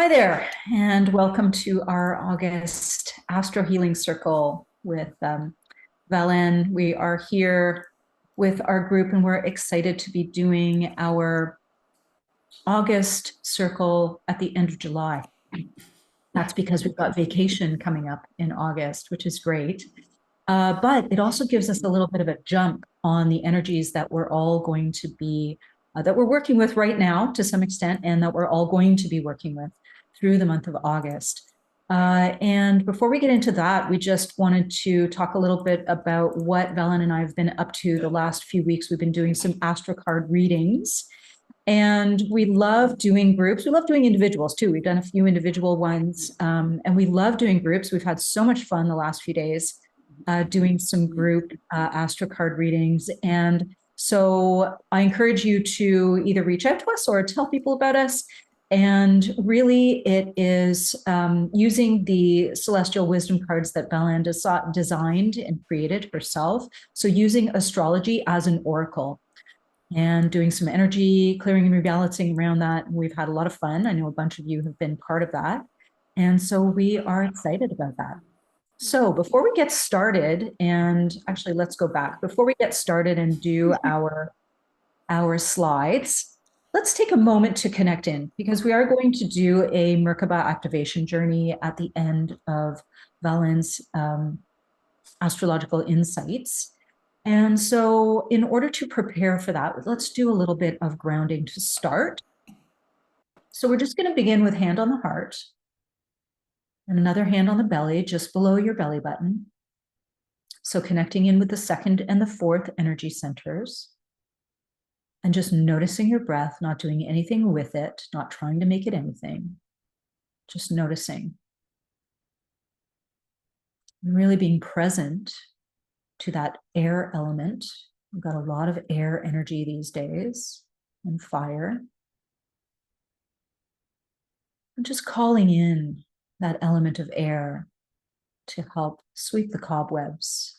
Hi there, and welcome to our August Astro Healing Circle with Valanne. We are here with our group, and we're excited to be doing our August circle at the end of July. That's because we've got vacation coming up in August, which is great. But it also gives us a little bit of a jump on the energies that we're all going to be, that we're working with right now to some extent, and that we're all going to be working with through the month of August. And before we get into that, we just wanted to talk a little bit about what Valanne and I have been up to the last few weeks. We've been doing some astro card readings, and we love doing groups. We love doing individuals too. We've done a few individual ones, and we love doing groups. We've had so much fun the last few days doing some group astro card readings. And so I encourage you to either reach out to us or tell people about us. And really, it is using the celestial wisdom cards that Valanne designed and created herself. So using astrology as an oracle and doing some energy clearing and rebalancing around that. And we've had a lot of fun. I know a bunch of you have been part of that. And so we are excited about that. So before we get started, and actually let's go back, before we get started and do our slides, let's take a moment to connect in, because we are going to do a Merkaba activation journey at the end of Valanne's astrological insights. And so in order to prepare for that, let's do a little bit of grounding to start. So we're just going to begin with hand on the heart and another hand on the belly, just below your belly button. So connecting in with the second and the fourth energy centers. And just noticing your breath, not doing anything with it, not trying to make it anything, just noticing. And really being present to that air element. We've got a lot of air energy these days and fire. And just calling in that element of air to help sweep the cobwebs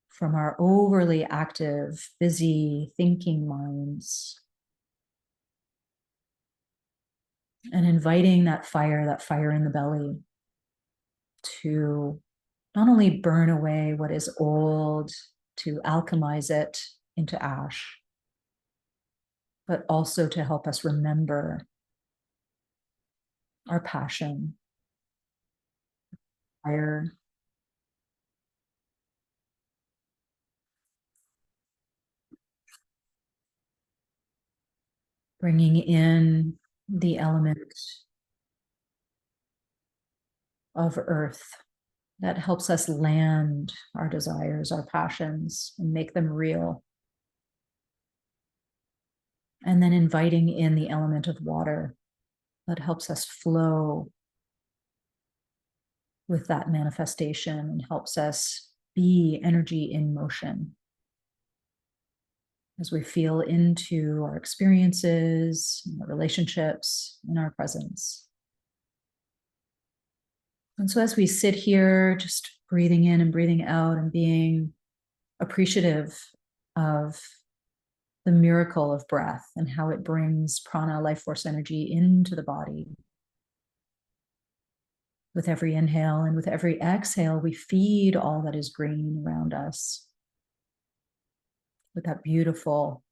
from our overly active, busy thinking minds. And inviting that fire in the belly to not only burn away what is old, to alchemize it into ash, but also to help us remember our passion, fire, bringing in the element of earth that helps us land our desires, our passions, and make them real. And then inviting in the element of water that helps us flow with that manifestation and helps us be energy in motion as we feel into our experiences, our relationships, and our presence. And so as we sit here, just breathing in and breathing out and being appreciative of the miracle of breath and how it brings prana, life force energy into the body. With every inhale and with every exhale, we feed all that is green around us with that beautiful,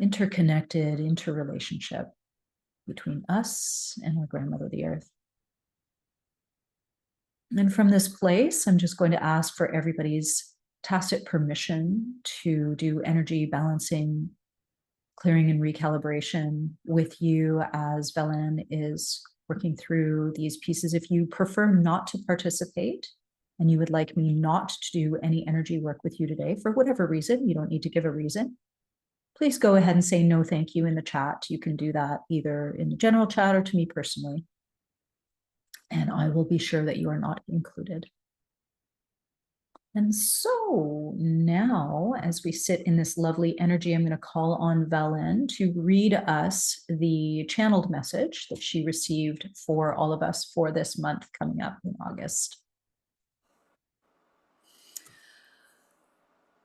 interconnected interrelationship between us and our grandmother, the earth. And from this place, I'm just going to ask for everybody's tacit permission to do energy balancing, clearing and recalibration with you as Valanne is working through these pieces. If you prefer not to participate and you would like me not to do any energy work with you today, for whatever reason, you don't need to give a reason, please go ahead and say no thank you in the chat. You can do that either in the general chat or to me personally. And I will be sure that you are not included. And so now, as we sit in this lovely energy, I'm going to call on Valanne to read us the channeled message that she received for all of us for this month coming up in August.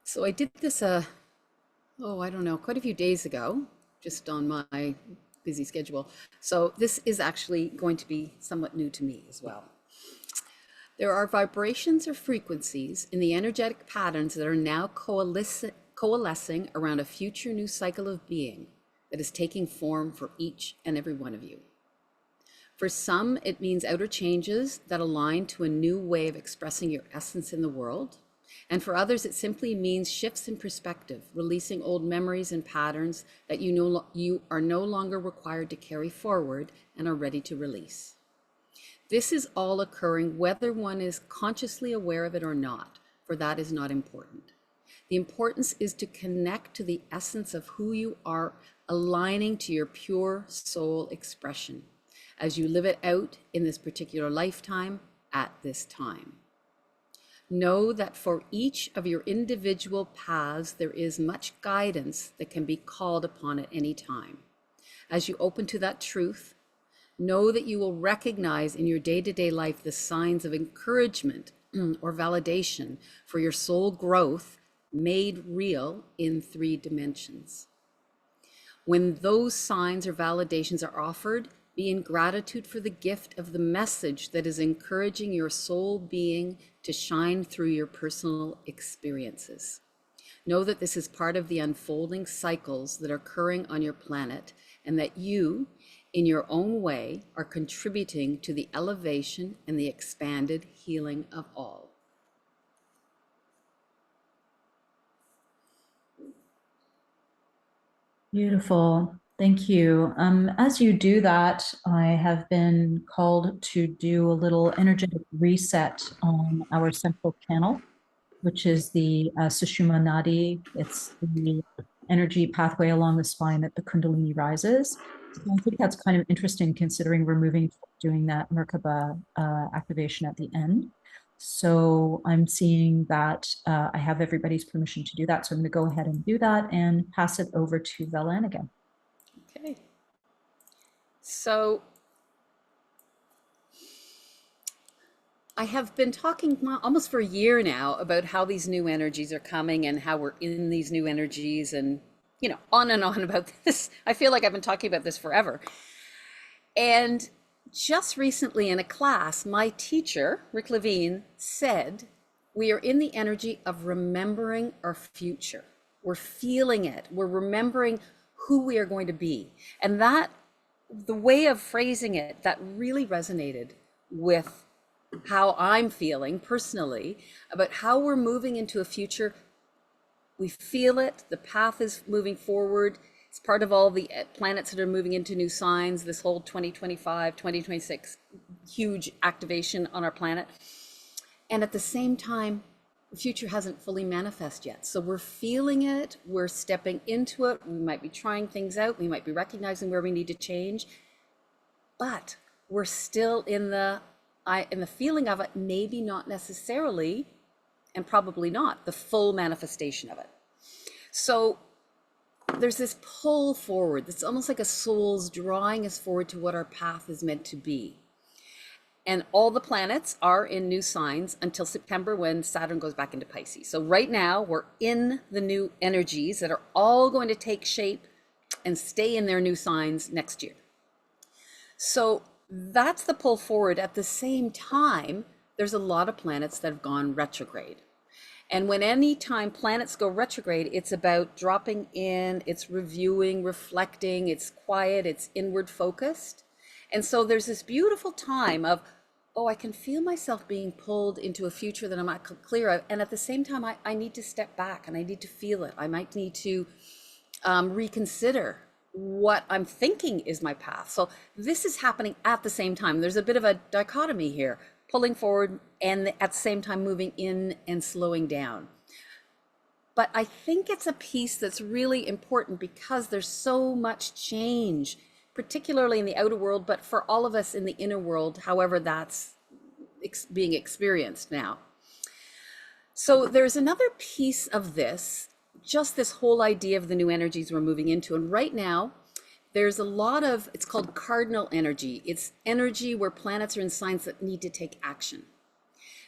So I did this, I don't know, quite a few days ago, just on my busy schedule. So this is actually going to be somewhat new to me as well. There are vibrations or frequencies in the energetic patterns that are now coalescing around a future new cycle of being that is taking form for each and every one of you. For some, it means outer changes that align to a new way of expressing your essence in the world. And for others, it simply means shifts in perspective, releasing old memories and patterns that you are no longer required to carry forward and are ready to release. This is all occurring whether one is consciously aware of it or not, for that is not important. The importance is to connect to the essence of who you are, aligning to your pure soul expression as you live it out in this particular lifetime at this time. Know that for each of your individual paths, there is much guidance that can be called upon at any time. As you open to that truth, know that you will recognize in your day-to-day life the signs of encouragement or validation for your soul growth made real in 3 dimensions. When those signs or validations are offered, be in gratitude for the gift of the message that is encouraging your soul being to shine through your personal experiences. Know that this is part of the unfolding cycles that are occurring on your planet, and that you, in your own way, are contributing to the elevation and the expanded healing of all. Beautiful. Thank you. As you do that, I have been called to do a little energetic reset on our central channel, which is the Sushumna Nadi. It's the energy pathway along the spine that the Kundalini rises. So I think that's kind of interesting considering we're moving doing that Merkaba activation at the end. So I'm seeing that I have everybody's permission to do that. So I'm going to go ahead and do that and pass it over to Valanne again. Okay. So I have been talking almost for a year now about how these new energies are coming and how we're in these new energies, and on and on about this. I feel like I've been talking about this forever. And just recently in a class, my teacher, Rick Levine, said, we are in the energy of remembering our future. We're feeling it. We're remembering who we are going to be. And that, the way of phrasing it, that really resonated with how I'm feeling personally about how we're moving into a future. We feel it. The path is moving forward. It's part of all the planets that are moving into new signs, this whole 2025, 2026 huge activation on our planet. And at the same time, the future hasn't fully manifested yet. So we're feeling it, we're stepping into it, we might be trying things out, we might be recognizing where we need to change, but we're still in the feeling of it, maybe not necessarily, and probably not, the full manifestation of it. So there's this pull forward. It's almost like a soul's drawing us forward to what our path is meant to be. And all the planets are in new signs until September, when Saturn goes back into Pisces. So right now we're in the new energies that are all going to take shape and stay in their new signs next year. So that's the pull forward. At the same time, there's a lot of planets that have gone retrograde. And when any time planets go retrograde, it's about dropping in, it's reviewing, reflecting, it's quiet, it's inward focused. And so there's this beautiful time of, oh, I can feel myself being pulled into a future that I'm not clear of. And at the same time, I need to step back and I need to feel it. I might need to reconsider what I'm thinking is my path. So this is happening at the same time. There's a bit of a dichotomy here, pulling forward and at the same time moving in and slowing down. But I think it's a piece that's really important because there's so much change, particularly in the outer world, but for all of us in the inner world, however that's being experienced now. So there's another piece of this, just this whole idea of the new energies we're moving into. And right now, there's a lot of, it's called cardinal energy. It's energy where planets are in signs that need to take action.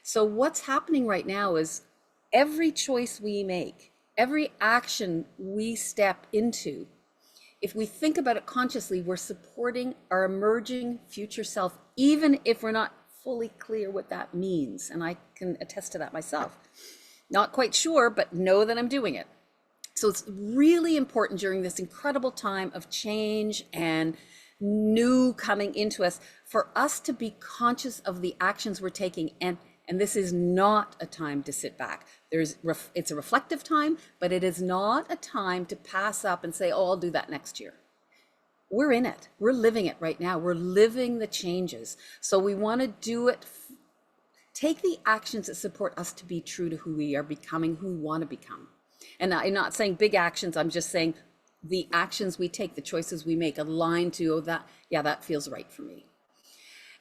So what's happening right now is every choice we make, every action we step into if we think about it consciously, we're supporting our emerging future self, even if we're not fully clear what that means. And I can attest to that myself. Not quite sure, but know that I'm doing it. So it's really important during this incredible time of change and new coming into us for us to be conscious of the actions we're taking. And this is not a time to sit back. It's a reflective time, but it is not a time to pass up and say, oh, I'll do that next year. We're in it. We're living it right now. We're living the changes. So we want to do it. Take the actions that support us to be true to who we are becoming, who we want to become. And I'm not saying big actions. I'm just saying the actions we take, the choices we make align to, oh, that feels right for me.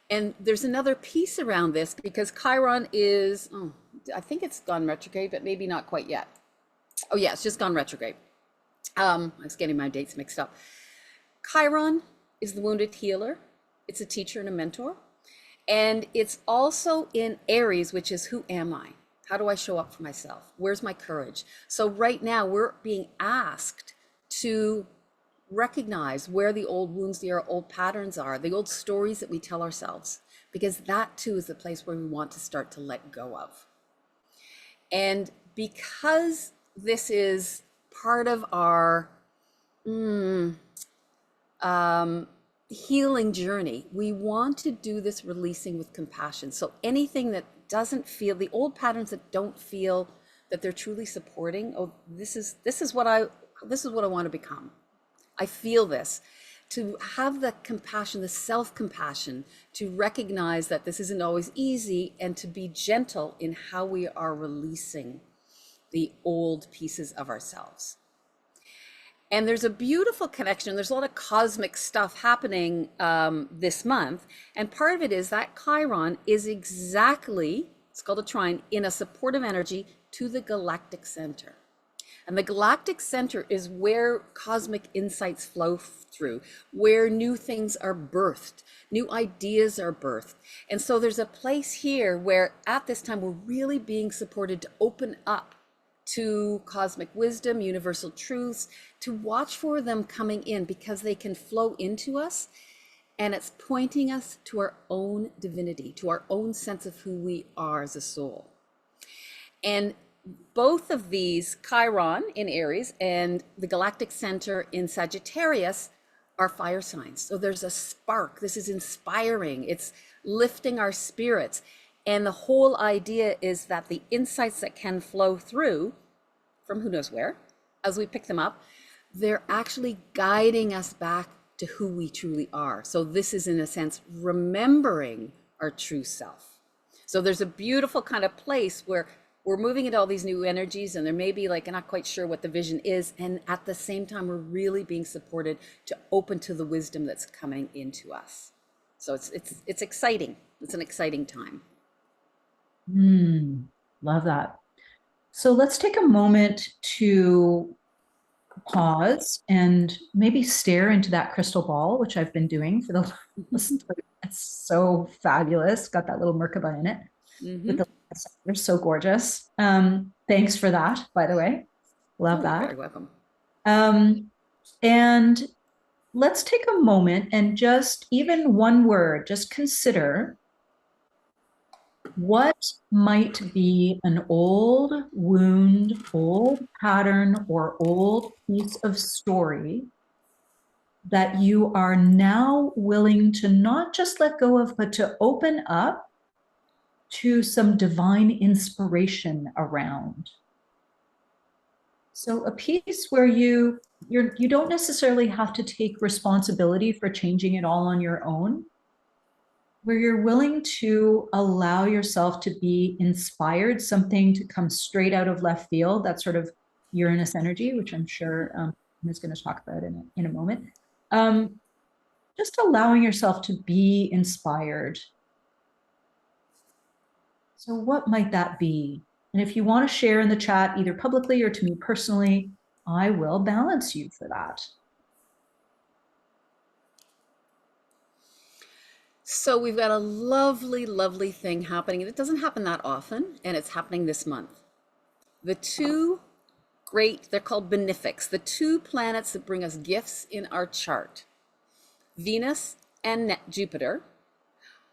And there's another piece around this because Chiron is, I think it's gone retrograde, but maybe not quite yet. Oh yeah, it's just gone retrograde. I was getting my dates mixed up. Chiron is the wounded healer. It's a teacher and a mentor. And it's also in Aries, which is who am I? How do I show up for myself? Where's my courage? So right now we're being asked to recognize where the old wounds, the old patterns are, the old stories that we tell ourselves, because that too is the place where we want to start to let go of. And because this is part of our healing journey, we want to do this releasing with compassion. So anything that doesn't feel, the old patterns that don't feel that they're truly supporting, oh, this is what I want to become. I feel this. To have the compassion, the self-compassion, to recognize that this isn't always easy, and to be gentle in how we are releasing the old pieces of ourselves. And there's a beautiful connection. There's a lot of cosmic stuff happening this month. And part of it is that Chiron is exactly, it's called a trine, in a supportive energy to the galactic center. And the galactic center is where cosmic insights flow through, where new things are birthed, new ideas are birthed. And so there's a place here where at this time we're really being supported to open up to cosmic wisdom, universal truths, to watch for them coming in because they can flow into us. And it's pointing us to our own divinity, to our own sense of who we are as a soul. And both of these, Chiron in Aries and the galactic center in Sagittarius, are fire signs. So there's a spark. This is inspiring. It's lifting our spirits. And the whole idea is that the insights that can flow through from who knows where, as we pick them up, they're actually guiding us back to who we truly are. So this is, in a sense, remembering our true self. So there's a beautiful kind of place where we're moving into all these new energies, and there may be like, I'm not quite sure what the vision is. And at the same time, we're really being supported to open to the wisdom that's coming into us. So it's exciting. It's an exciting time. Love that. So let's take a moment to pause and maybe stare into that crystal ball, which I've been doing for the last, it's so fabulous. Got that little Merkaba in it. With the, they're so gorgeous. Thanks for that, by the way. Love that. You're very welcome. And let's take a moment and just, even one word, just consider what might be an old wound, old pattern, or old piece of story that you are now willing to not just let go of, but to open up to some divine inspiration around. So a piece where you don't necessarily have to take responsibility for changing it all on your own, where you're willing to allow yourself to be inspired, something to come straight out of left field, that sort of Uranus energy, which I'm sure I'm just going to talk about in a moment. Just allowing yourself to be inspired. So what might that be? And if you want to share in the chat, either publicly or to me personally, I will balance you for that. So we've got a lovely, lovely thing happening. It doesn't happen that often, and it's happening this month. The two great, they're called benefics, the two planets that bring us gifts in our chart. Venus and Jupiter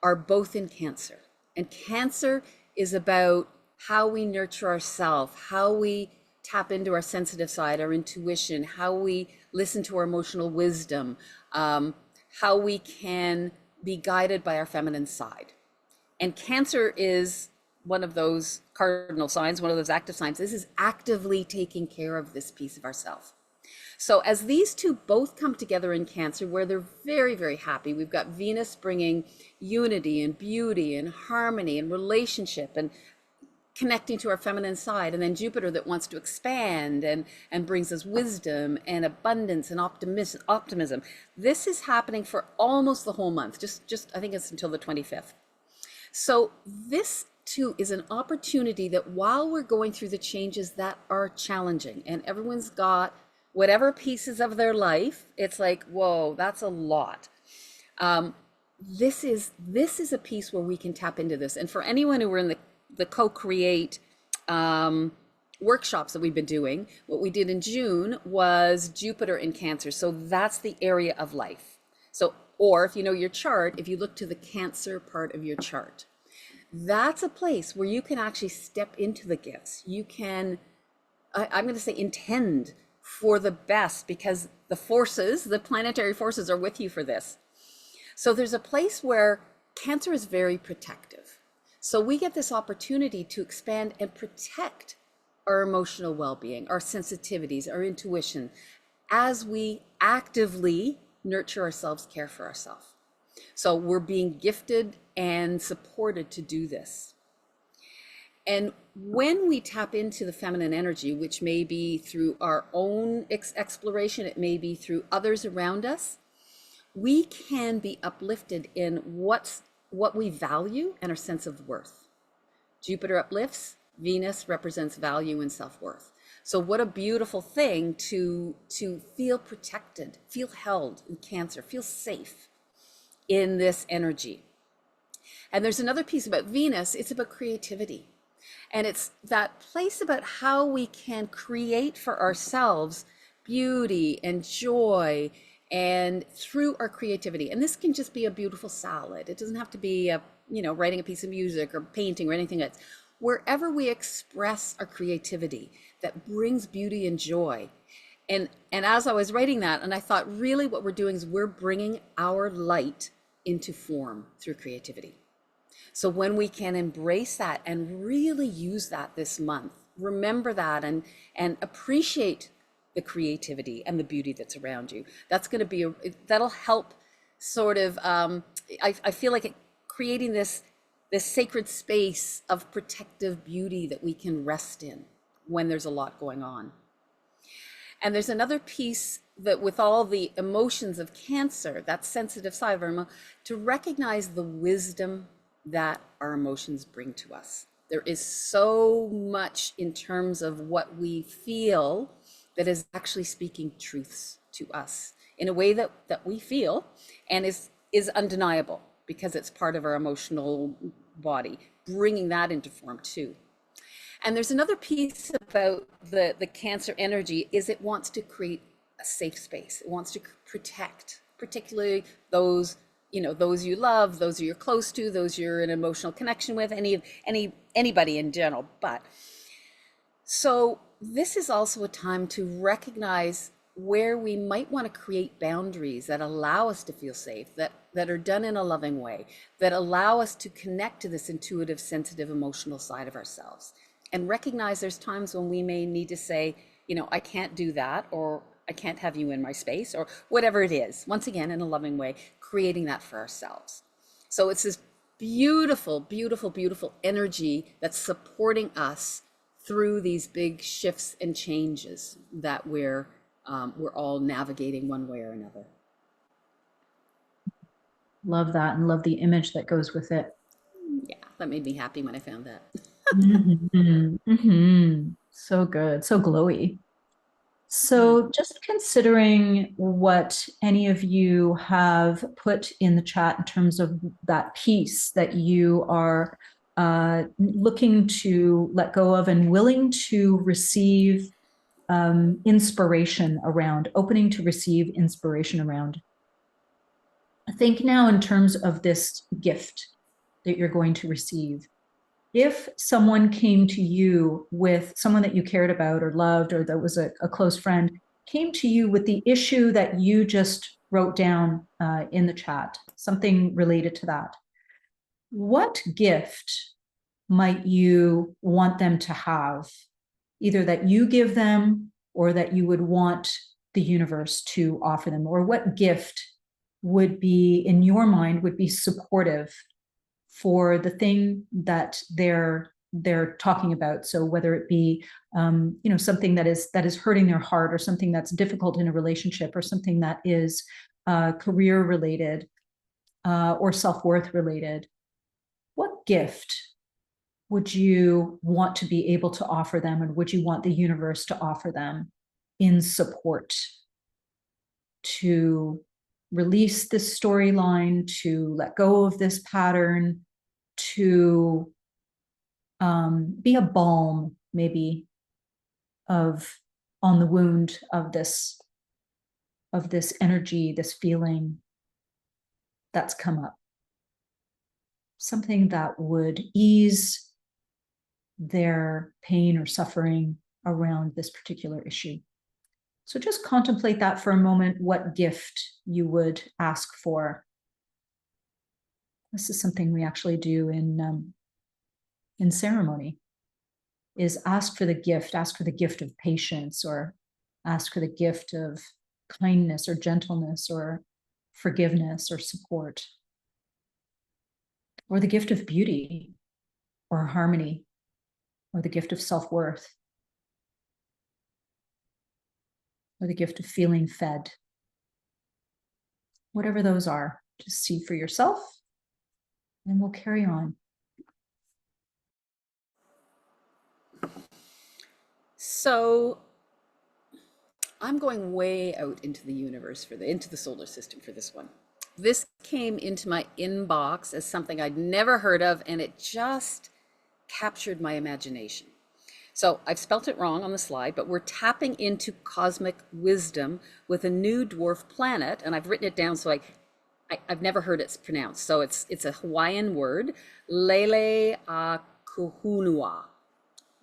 are both in Cancer. And Cancer is about how we nurture ourselves, how we tap into our sensitive side, our intuition, how we listen to our emotional wisdom, how we can be guided by our feminine side. And Cancer is one of those cardinal signs, one of those active signs. This is actively taking care of this piece of ourselves. So as these two both come together in Cancer, where they're very, very happy, we've got Venus bringing unity and beauty and harmony and relationship and connecting to our feminine side, and then Jupiter that wants to expand and brings us wisdom and abundance and optimism. This is happening for almost the whole month, just I think it's until the 25th. So this too is an opportunity that while we're going through the changes that are challenging, and everyone's got whatever pieces of their life, it's like, whoa, that's a lot. This is a piece where we can tap into this. And for anyone who were in the co-create workshops that we've been doing, what we did in June was Jupiter in Cancer. So that's the area of life. So, or if you know your chart, if you look to the Cancer part of your chart, that's a place where you can actually step into the gifts. You can, I'm going to say, intend for the best, because the forces, the planetary forces, are with you for this. So there's a place where Cancer is very protective. So we get this opportunity to expand and protect our emotional well-being, our sensitivities, our intuition, as we actively nurture ourselves, care for ourselves. So we're being gifted and supported to do this. And when we tap into the feminine energy, which may be through our own exploration, it may be through others around us, we can be uplifted in what we value and our sense of worth. Jupiter uplifts, Venus represents value and self-worth. So what a beautiful thing to feel protected, feel held in Cancer, feel safe in this energy. And there's another piece about Venus, it's about creativity. And it's that place about how we can create for ourselves beauty and joy, and through our creativity. And this can just be a beautiful salad. It doesn't have to be writing a piece of music or painting or anything else. Wherever we express our creativity that brings beauty and joy. And as I was writing that, and I thought, really what we're doing is we're bringing our light into form through creativity. So when we can embrace that and really use that this month, remember that and appreciate the creativity and the beauty that's around you. That's going to be, that'll help sort of, I feel like creating this sacred space of protective beauty that we can rest in when there's a lot going on. And there's another piece that with all the emotions of Cancer, that sensitive side of our emotion, to recognize the wisdom that our emotions bring to us. There is so much in terms of what we feel that is actually speaking truths to us in a way that we feel and is undeniable because it's part of our emotional body, bringing that into form too. And there's another piece about the Cancer energy is it wants to create a safe space. It wants to protect, particularly those you love, those you're close to, those you're in emotional connection with, anybody in general. But so this is also a time to recognize where we might want to create boundaries that allow us to feel safe, that are done in a loving way, that allow us to connect to this intuitive, sensitive, emotional side of ourselves. And recognize there's times when we may need to say, I can't do that, or I can't have you in my space, or whatever it is. Once again, in a loving way, creating that for ourselves. So it's this beautiful, beautiful, beautiful energy that's supporting us through these big shifts and changes that we're all navigating one way or another. Love that, and love the image that goes with it. Yeah, that made me happy when I found that. So good, so glowy. So just considering what any of you have put in the chat in terms of that piece that you are looking to let go of and willing to receive inspiration around, opening to receive inspiration around. Think now in terms of this gift that you're going to receive. If someone came to you with someone that you cared about or loved, or that was a close friend, came to you with the issue that you just wrote down in the chat, something related to that, what gift might you want them to have, either that you give them or that you would want the universe to offer them? Or what gift would be, in your mind, would be supportive for the thing that they're talking about? So whether it be something that is hurting their heart, or something that's difficult in a relationship, or something that is career related or self-worth related, what gift would you want to be able to offer them, and would you want the universe to offer them in support to release this storyline, to let go of this pattern, to be a balm, maybe, of on the wound of this energy, this feeling that's come up, something that would ease their pain or suffering around this particular issue. So just contemplate that for a moment, what gift you would ask for. This is something we actually do in ceremony, is ask for the gift of patience, or ask for the gift of kindness or gentleness or forgiveness or support, or the gift of beauty or harmony, or the gift of self-worth, or the gift of feeling fed. Whatever those are, just see for yourself, and we'll carry on. So I'm going way out into the universe into the solar system for this one. This came into my inbox as something I'd never heard of, and it just captured my imagination. So I've spelt it wrong on the slide, but we're tapping into cosmic wisdom with a new dwarf planet, and I've written it down so I've never heard it pronounced. So it's a Hawaiian word, Lele a Kuhunua.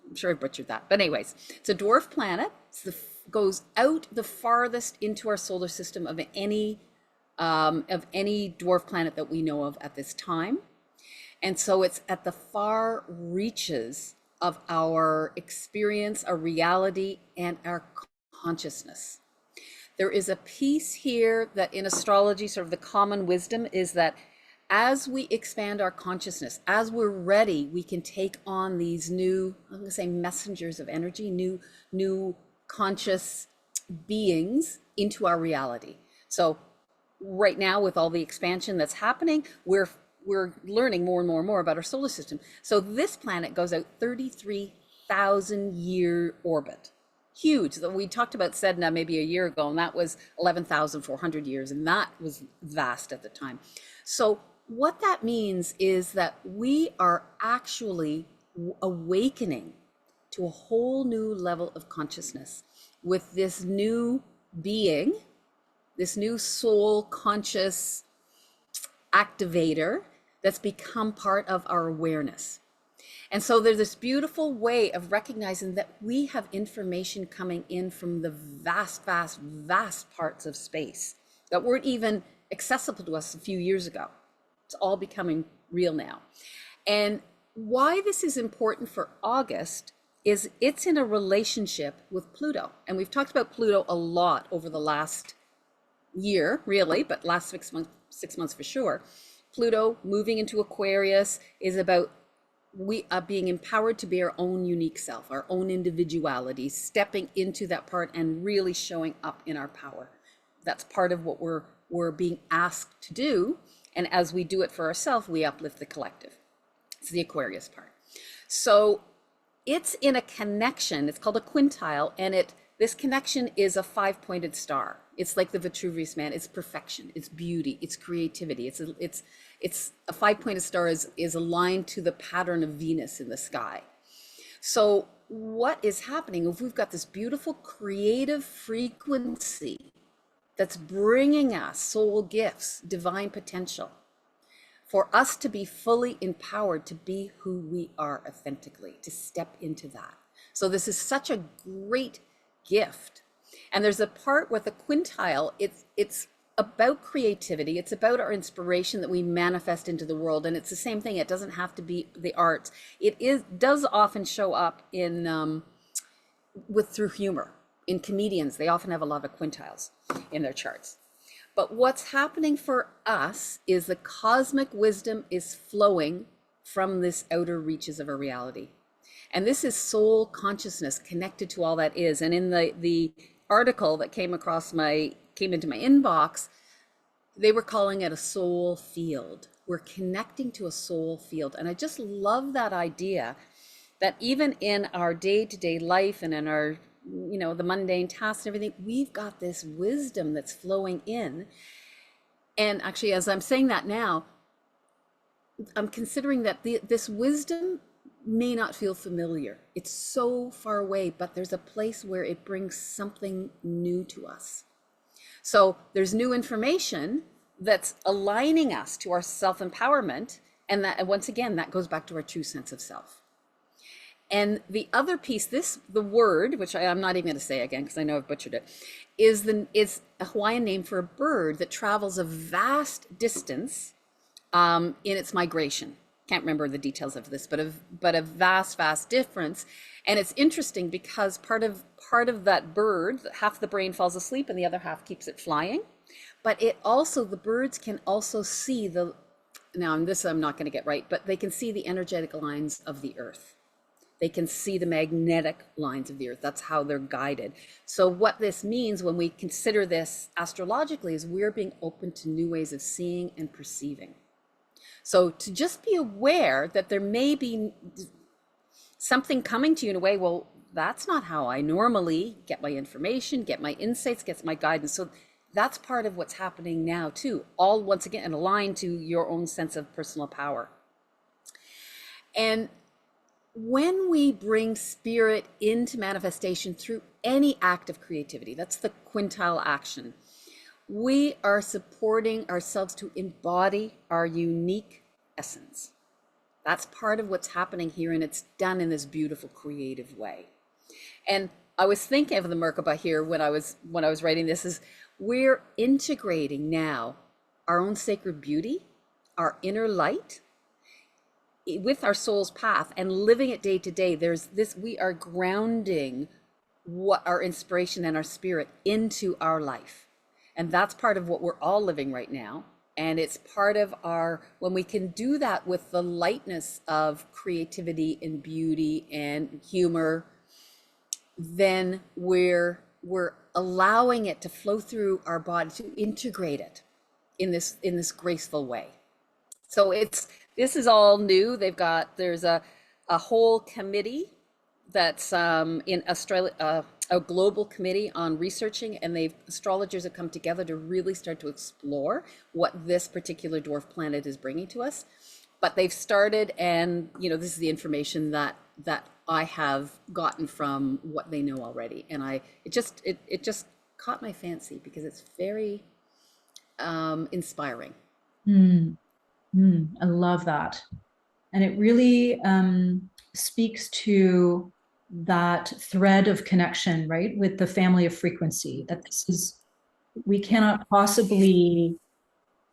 I'm sure I butchered that, but anyways, it's a dwarf planet. Goes out the farthest into our solar system of any dwarf planet that we know of at this time. And so it's at the far reaches of our experience, our reality, and our consciousness. There is a piece here that in astrology, sort of the common wisdom is that as we expand our consciousness, as we're ready, we can take on these new, I'm going to say messengers of energy, new conscious beings into our reality. So right now, with all the expansion that's happening, we're learning more and more and more about our solar system. So this planet goes out 33,000 year orbit. Huge. We talked about Sedna maybe a year ago, and that was 11,400 years, and that was vast at the time. So what that means is that we are actually awakening to a whole new level of consciousness with this new being, this new soul conscious activator that's become part of our awareness. And so there's this beautiful way of recognizing that we have information coming in from the vast, vast, vast parts of space that weren't even accessible to us a few years ago. It's all becoming real now. And why this is important for August is it's in a relationship with Pluto. And we've talked about Pluto a lot over the last year, really, but last 6 months for sure. Pluto moving into Aquarius is about we are being empowered to be our own unique self, our own individuality, stepping into that part and really showing up in our power. That's part of what we're being asked to do. And as we do it for ourselves, we uplift the collective. It's the Aquarius part. So it's in a connection, it's called a quintile, and this connection is a 5-pointed star. It's like the Vitruvius Man. It's perfection, it's beauty, it's creativity. It's a 5-pointed star is aligned to the pattern of Venus in the sky. So what is happening if we've got this beautiful creative frequency that's bringing us soul gifts, divine potential, for us to be fully empowered to be who we are authentically, to step into that. So this is such a great gift. And there's a part with a quintile, it's about creativity. It's about our inspiration that we manifest into the world. And it's the same thing. It doesn't have to be the arts. Does often show up through humor. In comedians, they often have a lot of quintiles in their charts. But what's happening for us is the cosmic wisdom is flowing from this outer reaches of our reality. And this is soul consciousness connected to all that is. And in the article that came into my inbox, they were calling it a soul field. We're connecting to a soul field. And I just love that idea that even in our day-to-day life and in our, the mundane tasks and everything, we've got this wisdom that's flowing in. And actually, as I'm saying that now, I'm considering that this wisdom may not feel familiar. It's so far away, but there's a place where it brings something new to us. So there's new information that's aligning us to our self-empowerment. And that, once again, that goes back to our true sense of self. And the other piece, the word, which I'm not even going to say again because I know I've butchered it, is a Hawaiian name for a bird that travels a vast distance in its migration. Can't remember the details of this, but a vast difference. And it's interesting because part of that bird, half the brain falls asleep and the other half keeps it flying. But the birds can also see now this I'm not going to get right, but they can see the energetic lines of the earth. They can see the magnetic lines of the earth. That's how they're guided. So what this means when we consider this astrologically is we're being open to new ways of seeing and perceiving. So to just be aware that there may be something coming to you in a way, well, that's not how I normally get my information, get my insights, get my guidance. So that's part of what's happening now too, all once again aligned to your own sense of personal power. And when we bring spirit into manifestation through any act of creativity, that's the quintile action, we are supporting ourselves to embody our unique essence. That's part of what's happening here, and it's done in this beautiful creative way. And I was thinking of the Merkaba here when I was writing this, is we're integrating now our own sacred beauty, our inner light, with our soul's path and living it day to day. We are grounding what our inspiration and our spirit into our life. And that's part of what we're all living right now. And it's part of when we can do that with the lightness of creativity and beauty and humor, then we're allowing it to flow through our body, to integrate it in this graceful way. So this is all new. There's a whole committee that's in Australia, a global committee on researching, and astrologers have come together to really start to explore what this particular dwarf planet is bringing to us. But they've started, and this is the information that I have gotten from what they know already, and it just caught my fancy because it's very inspiring. I love that. And it really speaks to that thread of connection, right, with the family of frequency, that we cannot possibly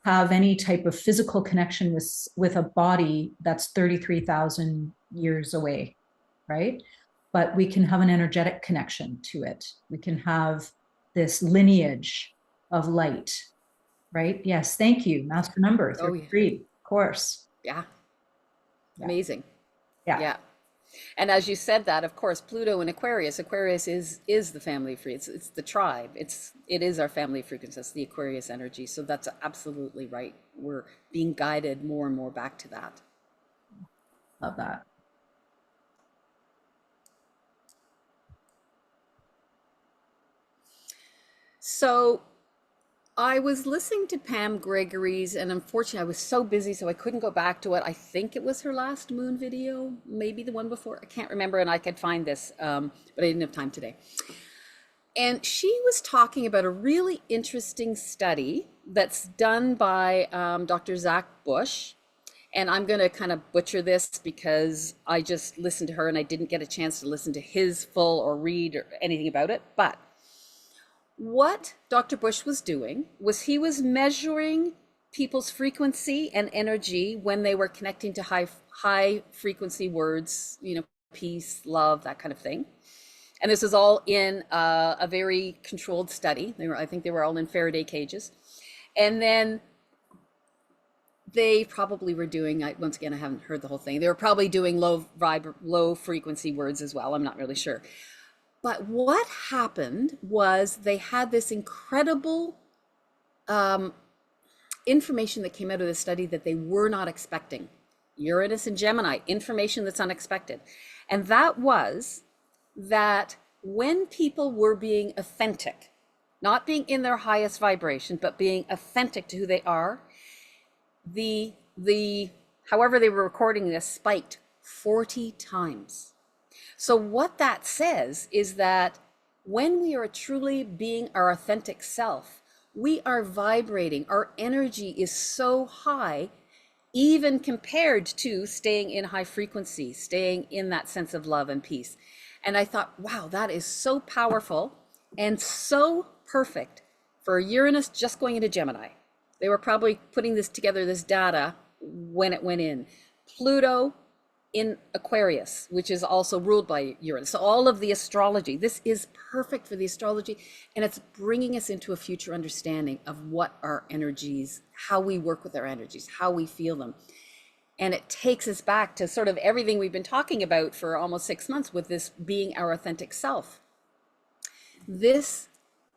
have any type of physical connection with a body that's 33,000 years away, right? But we can have an energetic connection to it. We can have this lineage of light, right? Yes, thank you. Master number 33, of course. Yeah. Amazing. Yeah. And as you said that, of course, Pluto and Aquarius is the family free. It's the tribe. It is our family frequency. It's the Aquarius energy. So that's absolutely right. We're being guided more and more back to that. Love that. So I was listening to Pam Gregory's, and unfortunately, I was so busy, so I couldn't go back to it. I think it was her last moon video, maybe the one before. I can't remember, and I could find this, but I didn't have time today. And she was talking about a really interesting study that's done by Dr. Zach Bush. And I'm going to kind of butcher this because I just listened to her and I didn't get a chance to listen to his full or read or anything about it. But what Dr. Bush was doing was he was measuring people's frequency and energy when they were connecting to high frequency words, you know, peace, love, that kind of thing. And this was all in a very controlled study. I think they were all in Faraday cages. And then they probably were doing, once again, I haven't heard the whole thing. They were probably doing low frequency words as well. I'm not really sure. But what happened was they had this incredible information that came out of the study that they were not expecting. Uranus and Gemini, information that's unexpected. And that was that when people were being authentic, not being in their highest vibration, but being authentic to who they are, the however they were recording this spiked 40 times. So what that says is that when we are truly being our authentic self, we are vibrating, our energy is so high, even compared to staying in high frequency, staying in that sense of love and peace. And I thought, wow, that is so powerful and so perfect for Uranus just going into Gemini. They were probably putting this together, this data, when it went in. Pluto in Aquarius, which is also ruled by Uranus. So all of the astrology, this is perfect for the astrology, and it's bringing us into a future understanding of what our energies, how we work with our energies, how we feel them. And it takes us back to sort of everything we've been talking about for almost 6 months with this being our authentic self. This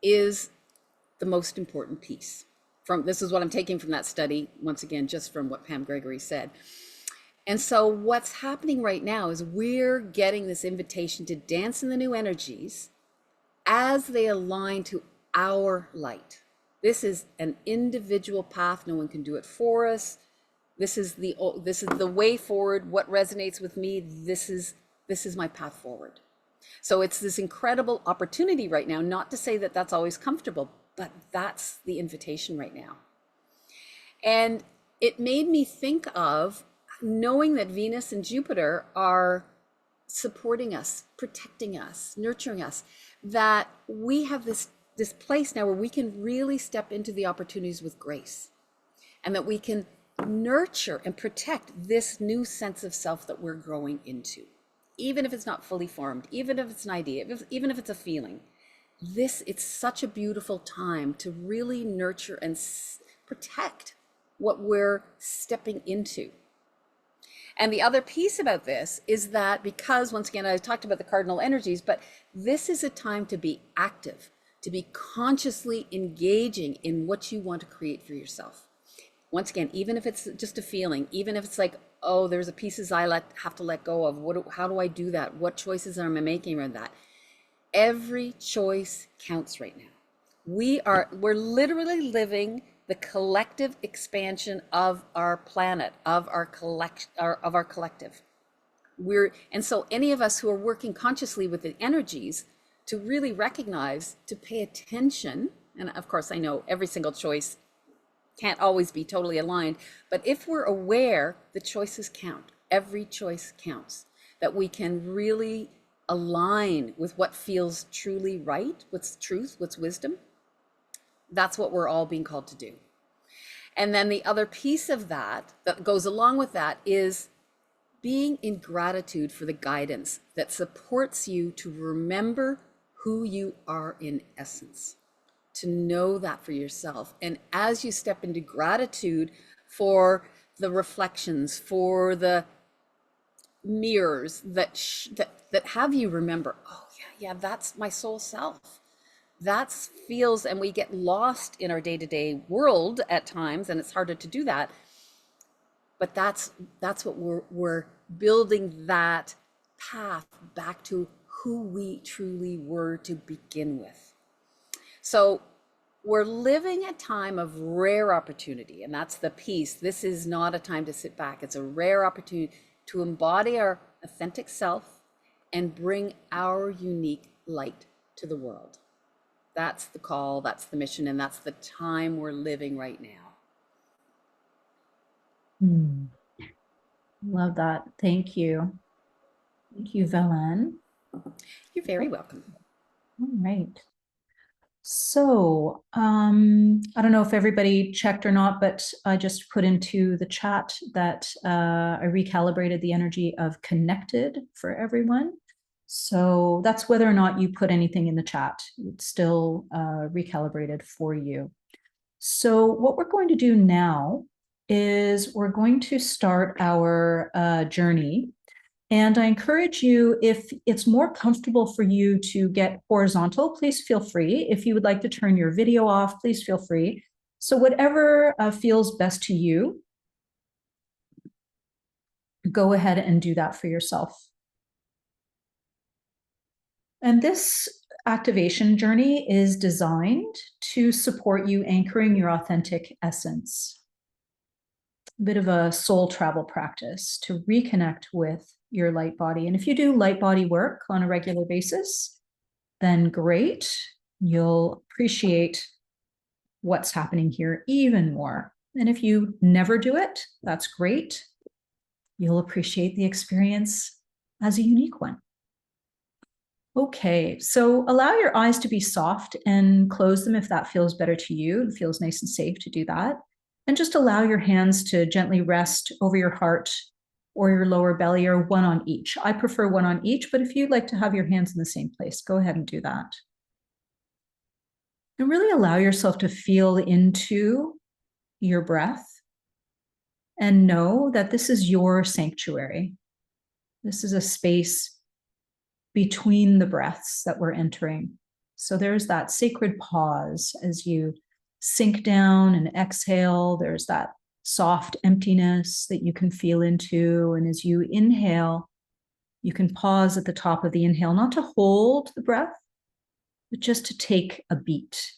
is the most important piece. This is what I'm taking from that study, once again, just from what Pam Gregory said. And so what's happening right now is we're getting this invitation to dance in the new energies as they align to our light. This is an individual path. No one can do it for us. This is the way forward. What resonates with me, this is my path forward. So it's this incredible opportunity right now, not to say that that's always comfortable, but that's the invitation right now. And it made me think of knowing that Venus and Jupiter are supporting us, protecting us, nurturing us, that we have this place now where we can really step into the opportunities with grace, and that we can nurture and protect this new sense of self that we're growing into, even if it's not fully formed, even if it's an idea, even if it's a feeling. It's such a beautiful time to really nurture and protect what we're stepping into. And the other piece about this is that, because once again, I talked about the cardinal energies, but this is a time to be active, to be consciously engaging in what you want to create for yourself. Once again, even if it's just a feeling, even if it's like, oh, there's a pieces I have to let go of. How do I do that? What choices am I making around that? Every choice counts right now. We're literally living the collective expansion of our planet, of our collective. And so any of us who are working consciously with the energies to really recognize, to pay attention, and of course I know every single choice can't always be totally aligned, but if we're aware, the choices count. Every choice counts. That we can really align with what feels truly right, what's truth, what's wisdom. That's what we're all being called to do. And then the other piece of that goes along with that is being in gratitude for the guidance that supports you to remember who you are in essence, to know that for yourself. And as you step into gratitude for the reflections, for the mirrors that have you remember, oh yeah, that's my soul self. That feels, and we get lost in our day-to-day world at times, and it's harder to do that. But that's what we're building, that path back to who we truly were to begin with. So We're living a time of rare opportunity, and that's the piece. This is not a time to sit back. It's a rare opportunity to embody our authentic self and bring our unique light to the world. That's the call, that's the mission, and that's the time we're living right now. Love that. Thank you. Thank you, Valanne. You're very welcome. All right. So, I don't know if everybody checked or not, but I just put into the chat that I recalibrated the energy of connected for everyone. So that's whether or not you put anything in the chat. It's still recalibrated for you. So what we're going to do now is we're going to start our journey. And I encourage you, if it's more comfortable for you to get horizontal, please feel free. If you would like to turn your video off, please feel free. So whatever feels best to you, go ahead and do that for yourself. And this activation journey is designed to support you anchoring your authentic essence. A bit of a soul travel practice to reconnect with your light body. And if you do light body work on a regular basis, then great. You'll appreciate what's happening here even more. And if you never do it, that's great. You'll appreciate the experience as a unique one. Okay, so allow your eyes to be soft and close them if that feels better to you. It feels nice and safe to do that. And just allow your hands to gently rest over your heart or your lower belly, or one on each. I prefer one on each, but if you'd like to have your hands in the same place, go ahead and do that. And really allow yourself to feel into your breath and know that this is your sanctuary. This is a space between the breaths that we're entering. So there's that sacred pause as you sink down and exhale. There's that soft emptiness that you can feel into. And as you inhale, you can pause at the top of the inhale, not to hold the breath, but just to take a beat.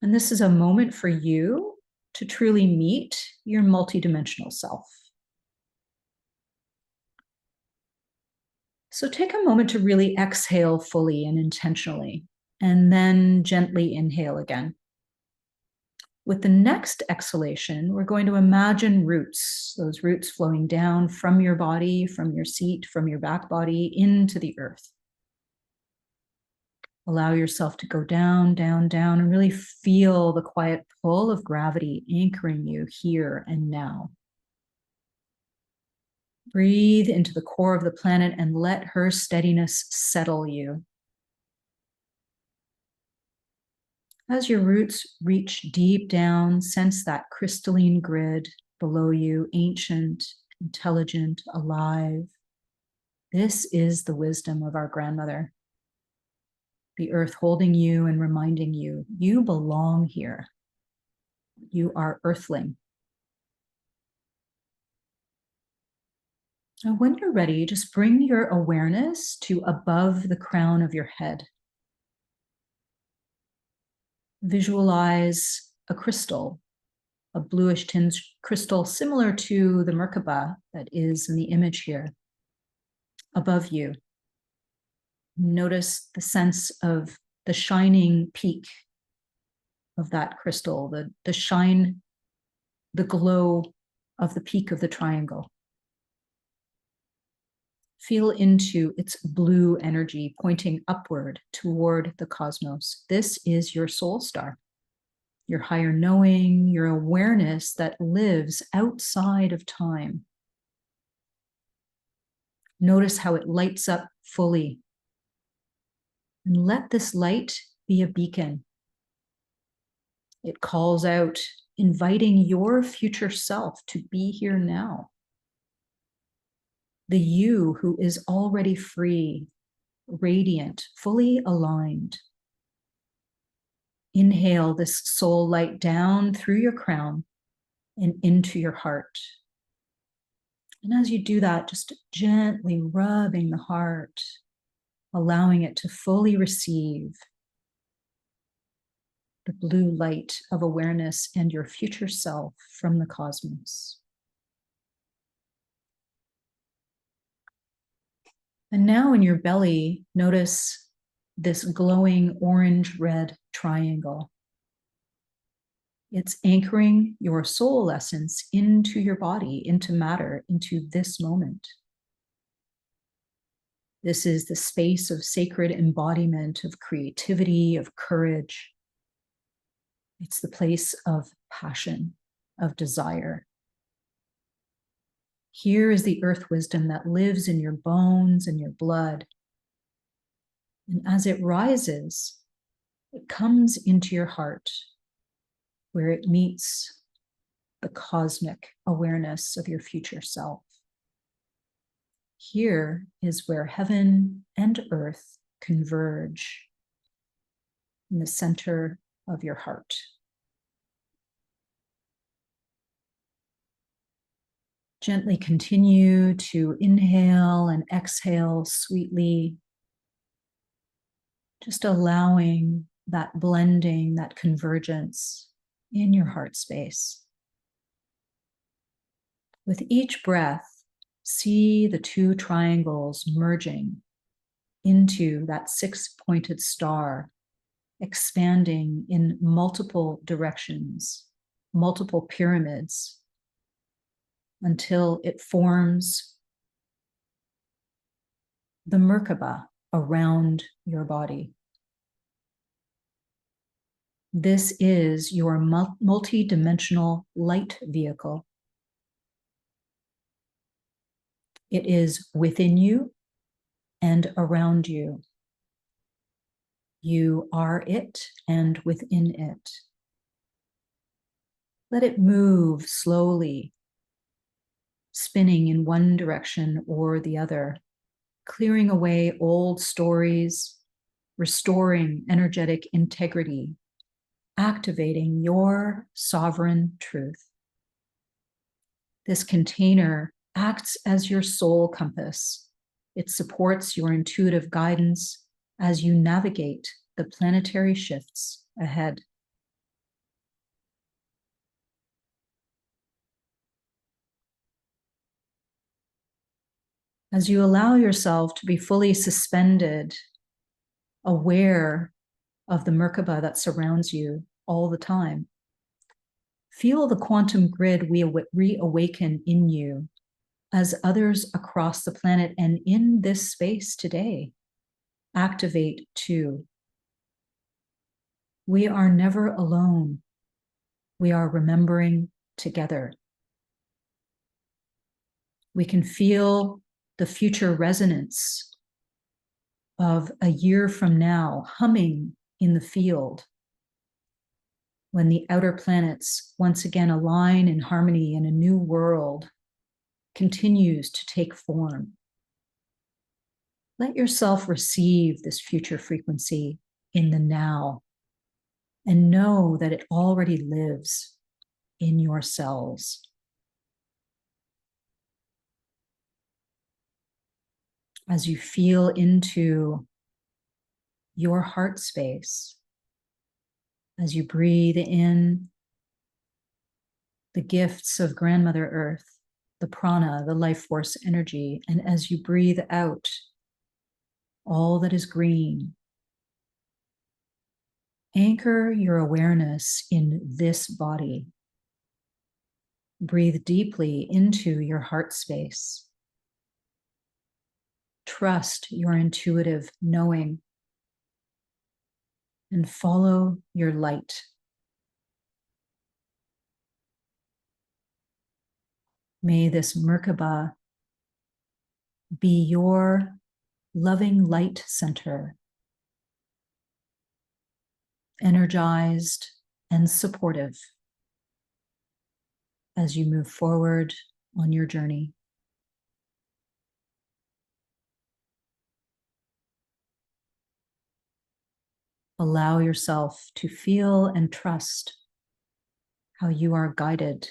And this is a moment for you to truly meet your multidimensional self. So take a moment to really exhale fully and intentionally, and then gently inhale again. With the next exhalation, we're going to imagine roots, those roots flowing down from your body, from your seat, from your back body into the earth. Allow yourself to go down, down, down, and really feel the quiet pull of gravity anchoring you here and now. Breathe into the core of the planet and let her steadiness settle you. As your roots reach deep down, sense that crystalline grid below you, ancient, intelligent, alive. This is the wisdom of our grandmother. The earth holding you and reminding you, you belong here. You are earthling. And when you're ready, just bring your awareness to above the crown of your head. Visualize a crystal, a bluish tinged crystal similar to the Merkaba that is in the image here above you. Notice the sense of the shining peak of that crystal, the shine, the glow of the peak of the triangle. Feel into its blue energy pointing upward toward the cosmos. This is your soul star, your higher knowing, your awareness that lives outside of time. Notice how it lights up fully. And let this light be a beacon. It calls out, inviting your future self to be here now. The you who is already free, radiant, fully aligned. Inhale this soul light down through your crown and into your heart. And as you do that, just gently rubbing the heart, allowing it to fully receive. the blue light of awareness and your future self from the cosmos. And now in your belly, notice this glowing orange-red triangle. It's anchoring your soul essence into your body, into matter, into this moment. This is the space of sacred embodiment, of creativity, of courage. It's the place of passion, of desire. Here is the earth wisdom that lives in your bones and your blood. And as it rises, it comes into your heart, where it meets the cosmic awareness of your future self. Here is where heaven and earth converge in the center of your heart. Gently continue to inhale and exhale sweetly, just allowing that blending, that convergence in your heart space. With each breath, see the two triangles merging into that six-pointed star, expanding in multiple directions, multiple pyramids, until it forms the Merkaba around your body. This is your multi-dimensional light vehicle. It is within you and around you. You are it and within it. Let it move slowly, spinning in one direction or the other, clearing away old stories, restoring energetic integrity, activating your sovereign truth. This container acts as your soul compass. It supports your intuitive guidance as you navigate the planetary shifts ahead. As you allow yourself to be fully suspended, aware of the Merkaba that surrounds you all the time, feel the quantum grid reawaken in you as others across the planet and in this space today activate too. We are never alone. We are remembering together. We can feel the future resonance of a year from now humming in the field when the outer planets once again align in harmony and a new world continues to take form. Let yourself receive this future frequency in the now and know that it already lives in your cells. As you feel into your heart space, as you breathe in the gifts of Grandmother Earth, the prana, the life force energy, and as you breathe out all that is green, anchor your awareness in this body. Breathe deeply into your heart space. Trust your intuitive knowing and follow your light. May this Merkaba be your loving light center, energized and supportive as you move forward on your journey. Allow yourself to feel and trust how you are guided.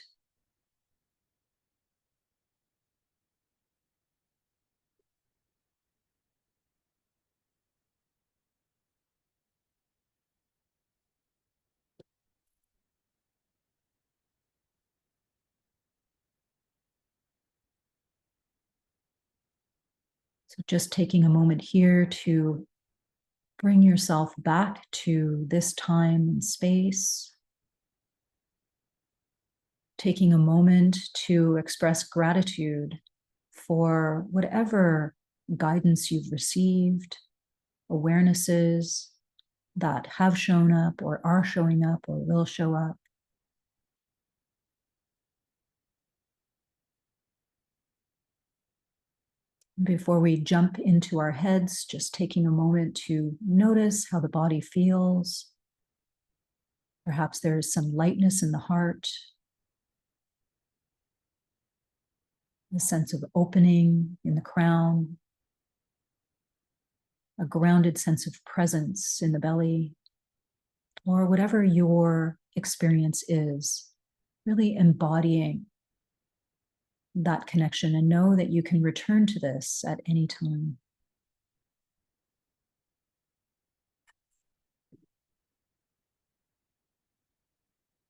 So just taking a moment here to bring yourself back to this time and space. Taking a moment to express gratitude for whatever guidance you've received, awarenesses that have shown up or are showing up or will show up. Before we jump into our heads, just taking a moment to notice how the body feels. Perhaps there's some lightness in the heart, a sense of opening in the crown, a grounded sense of presence in the belly, or whatever your experience is, really embodying that connection, and know that you can return to this at any time.